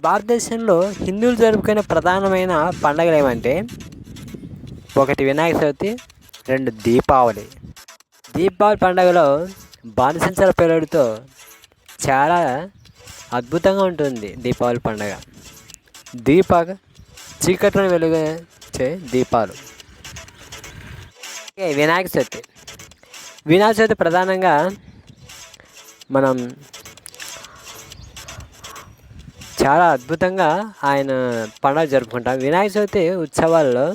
భారతదేశంలో హిందువులు జరుపుకునే ప్రధానమైన పండుగలు ఏమంటే ఒకటి వినాయక చవితి, రెండు దీపావళి. దీపావళి పండుగలో బాణసంచల పేలుడుతో చాలా అద్భుతంగా ఉంటుంది దీపావళి పండుగ. చీకట్లను వెలుగుచే దీపాలు. వినాయక చవితి. వినాయక చవితి ప్రధానంగా మనం చాలా అద్భుతంగా ఆయన పండుగ జరుపుకుంటాం. వినాయక చవితి ఉత్సవాల్లో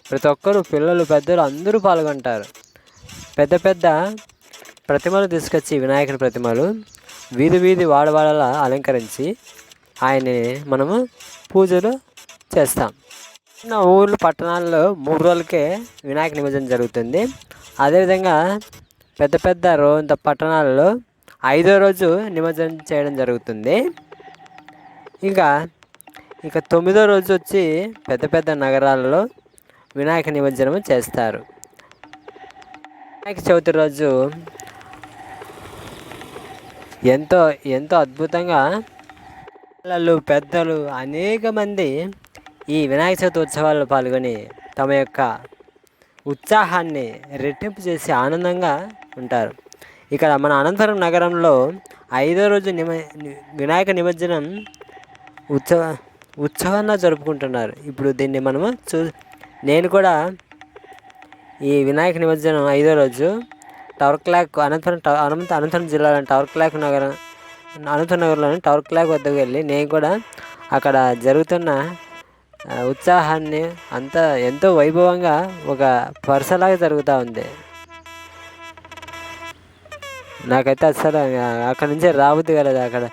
ప్రతి ఒక్కరు, పిల్లలు, పెద్దలు అందరూ పాల్గొంటారు. పెద్ద పెద్ద ప్రతిమలు తీసుకొచ్చి, వినాయకుని ప్రతిమలు వీధి వాడవాడలా అలంకరించి ఆయన్ని మనము పూజలు చేస్తాం. ఊర్లు, పట్టణాల్లో 3 రోజులకే వినాయక నిమజ్జనం జరుగుతుంది. అదేవిధంగా పెద్ద పెద్ద పట్టణాల్లో 5వ రోజు నిమజ్జనం చేయడం జరుగుతుంది. ఇక 9వ రోజు వచ్చి పెద్ద పెద్ద నగరాల్లో వినాయక నిమజ్జనం చేస్తారు. వినాయక చవితి రోజు ఎంతో ఎంతో అద్భుతంగా పిల్లలు, పెద్దలు అనేక మంది ఈ వినాయక చవితి ఉత్సవాల్లో పాల్గొని తమ యొక్క ఉత్సాహాన్ని రెట్టింపు చేసి ఆనందంగా ఉంటారు. ఇక్కడ మన అనంతపురం నగరంలో 5వ రోజు వినాయక నిమజ్జనం ఉత్సవంగా జరుపుకుంటున్నారు. ఇప్పుడు దీన్ని మనము నేను కూడా ఈ వినాయక నిమజ్జనం 5వ రోజు టవర్ క్లాక్ అనంతపురం జిల్లాలోని అనంతపురం నగరంలోని టవర్ క్లాక్ వద్దకు వెళ్ళి నేను కూడా అక్కడ జరుగుతున్న ఉత్సాహాన్ని అంతా ఎంతో వైభవంగా ఒక పరసలాగా జరుగుతూ ఉంది. నాకైతే అసలు అక్కడ నుంచే రాబుద్ది కలదు. అక్కడ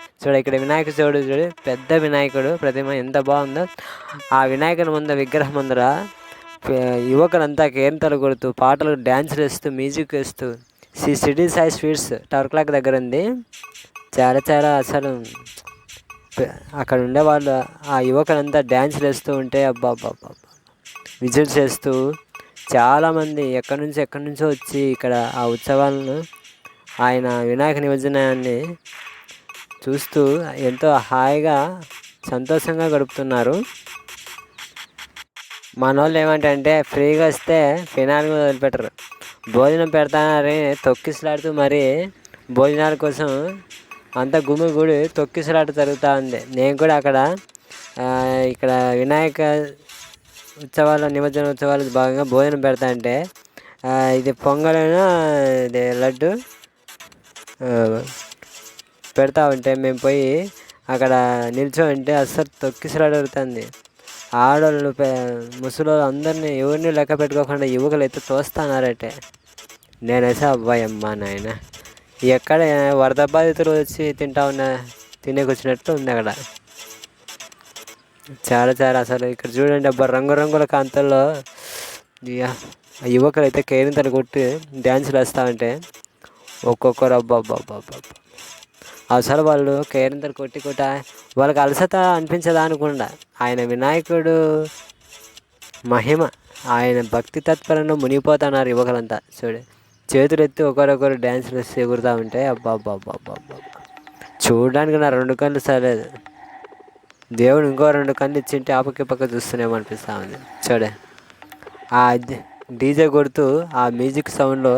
ఇక్కడ వినాయక చూడు, పెద్ద వినాయకుడు ప్రతిమ ఎంత బాగుందో. ఆ వినాయకుని విగ్రహం ముందర యువకులంతా కేరింతలు కొడుతూ, పాటలు, డ్యాన్సులు వేస్తూ, మ్యూజిక్ వేస్తూ city Sai sweets tower clock దగ్గర ఉంది. చాలా అసలు అక్కడ ఉండేవాళ్ళు, ఆ యువకులంతా డ్యాన్సులు వేస్తూ ఉంటే అబ్బా విజిల్స్ చేస్తూ చాలామంది ఎక్కడి నుంచో వచ్చి ఇక్కడ ఆ ఉత్సవాలను, ఆయన వినాయక నిమజ్జనాన్ని చూస్తూ ఎంతో హాయిగా సంతోషంగా గడుపుతున్నారు. మన వాళ్ళు ఏమంటే ఫ్రీగా వస్తే ఫినాయిల్ కూడా వదిలిపెట్టరు. భోజనం పెడతానని తొక్కిసలాడుతూ మరీ భోజనాల కోసం అంతా గుమిగూడి తొక్కిసలాట జరుగుతూ ఉంది. నేను కూడా ఇక్కడ వినాయక నిమజ్జన ఉత్సవాలు భాగంగా భోజనం పెడతా అంటే ఇది పొంగలైనా ఇది లడ్డు పెడతా ఉంటే మేము పోయి అక్కడ నిల్చోంటే అస్సలు తొక్కిసలాట జరుగుతుంది. ఆడవాళ్ళు, ముసలోళ్ళు అందరినీ ఎవరిని లెక్క పెట్టుకోకుండా యువకులు అయితే తోస్తున్నారటే. నేనైతే అబ్బాయమ్మా నాయన, ఎక్కడ వరద బాధితులు వచ్చి తినేకి వచ్చినట్టు ఉంది అక్కడ. చాలా అసలు ఇక్కడ చూడండి అబ్బా, రంగురంగుల కాంతల్లో యువకులు అయితే కేరింతలు కొట్టి డ్యాన్సులు వేస్తూ ఉంటే ఒక్కొక్కరు అబ్బా అసలు వాళ్ళు కేరింతలు కొట్టి వాళ్ళకి అలసట అనిపించదా అనుకుండా ఆయన వినాయకుడు మహిమ, ఆయన భక్తి తత్పరంలో మునిగిపోతున్నారు యువకులంతా. చేతులు ఎత్తి ఒకరొకరు డ్యాన్సులు వేసి ఎగురుతూ ఉంటే అబ్బా చూడడానికి నా 2 కళ్ళు సరేదు. దేవుడు ఇంకో 2 కళ్ళు ఇచ్చింటే పక్క చూస్తూనేమనిపిస్తూ ఉంది. ఆ డీజే కొడుతూ ఆ మ్యూజిక్ సౌండ్లో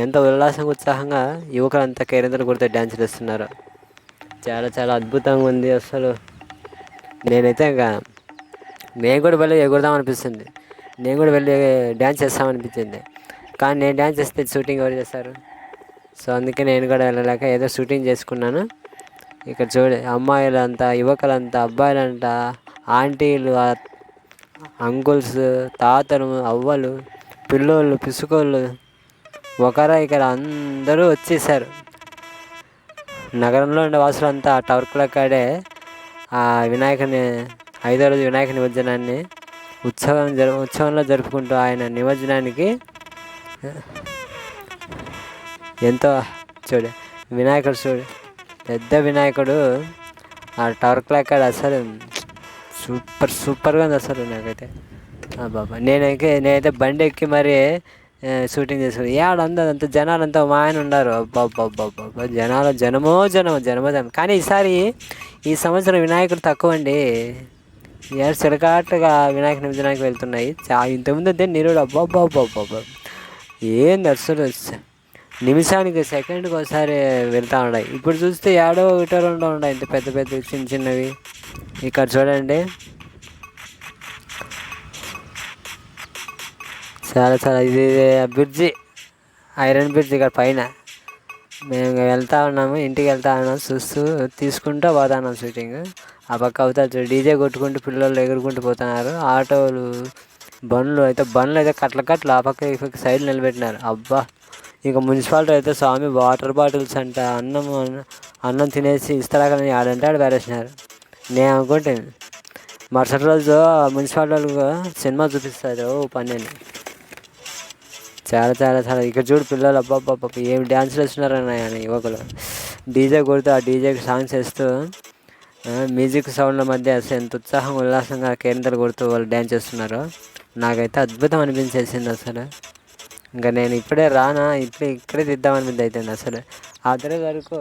ఎంత ఉల్లాసంగా, ఉత్సాహంగా యువకులంతా కేరింతలు కొడితే డ్యాన్సులు వేస్తున్నారు. చాలా అద్భుతంగా ఉంది అసలు. నేనైతే నేను కూడా వెళ్ళి ఎగురుదాం అనిపిస్తుంది, నేను కూడా వెళ్ళి డ్యాన్స్ చేస్తామనిపించింది. కానీ నేను డ్యాన్స్ చేస్తే షూటింగ్ ఎవరు చేస్తారు? సో అందుకే నేను కూడా వెళ్ళలేక ఏదో షూటింగ్ చేసుకున్నాను. ఇక్కడ అమ్మాయిలంతా, యువకులంతా, అబ్బాయిలంతా, ఆంటీలు, అంకుల్స్, తాతలు, అవ్వలు, పిల్లోళ్ళు, పిసుకోళ్ళు ఇక్కడ అందరూ వచ్చేసారు. నగరంలో ఉండే వాసులంతా టవర్ క్లాక్ కాడే ఆ 5వ రోజు వినాయక నిమజ్జనాన్ని ఉత్సవంలో జరుపుకుంటూ ఆయన నిమజ్జనానికి ఎంతో వినాయకుడు పెద్ద వినాయకుడు ఆ టవర్ క్లాక్ కాడ అసలు సూపర్గా ఉంది అసలు. నాకైతే నేనైతే బండి ఎక్కి మరి షూటింగ్ చేస్తారు. ఏడంతా జనాలంతా మా ఆయన ఉన్నారు. అబ్బబ్బబ్బబ్బబ్బా జనమో జనం. కానీ ఈ సంవత్సరం వినాయకుడు తక్కువ అండి. ఏడు చిలకాటుగా వినాయక నిమజ్జనానికి వెళ్తున్నాయి. ఇంతకుముందు అయితే నిరుడు అబ్బబ్బబ్బబ్బబ్బా ఏంది అసలు నిమిషానికి సెకండ్కి ఒకసారి వెళ్తూ ఉన్నాయి. ఇప్పుడు చూస్తే ఏడో ఒకటో రెండో ఉన్నాయి, ఇంత పెద్ద చిన్నవి. ఇక్కడ చూడండి, చాలా ఇది బ్రిడ్జి, ఐరన్ బ్రిడ్జ్ ఇక్కడ పైన. మేము వెళ్తూ ఉన్నాము, ఇంటికి వెళ్తూ ఉన్నాము, తీసుకుంటూ పోతా ఉన్నాం షూటింగ్. ఆ పక్క అవుతారు డీజే కొట్టుకుంటూ పిల్లలు ఎగురుకుంటూ పోతున్నారు. ఆటోలు బండ్లు అయితే కట్ల ఆ పక్క ఈ పక్క సైడ్ నిలబెట్టినారు. అబ్బా ఇక మున్సిపాలిటీ అయితే స్వామి వాటర్ బాటిల్స్ అంట, అన్నం తినేసి ఇస్తారాకని ఆడంటే ఆడ పారేసినారు. నేను అనుకుంటే మరుసటి రోజు మున్సిపాలిటీ వాళ్ళు సినిమా చూపిస్తారు పన్నెండు. చాలా ఇక్కడ చూడు పిల్లలు అబ్బాబ్బా ఏం డ్యాన్సులు వేస్తున్నారన్న యువకులు. డీజే కొడుతూ ఆ డీజేకి సాంగ్స్ వేస్తూ మ్యూజిక్ సౌండ్ల మధ్య అసలు ఎంత ఉత్సాహంగా ఉల్లాసంగా కేరింతలు కొడుతూ వాళ్ళు డ్యాన్స్ చేస్తున్నారు. నాకైతే అద్భుతం అనిపించేసింది అసలు. ఇంకా నేను ఇప్పుడే రానా, ఇక్కడే తీద్దామనిపింది అవుతుంది అసలు. ఆ తర్వాత వరకు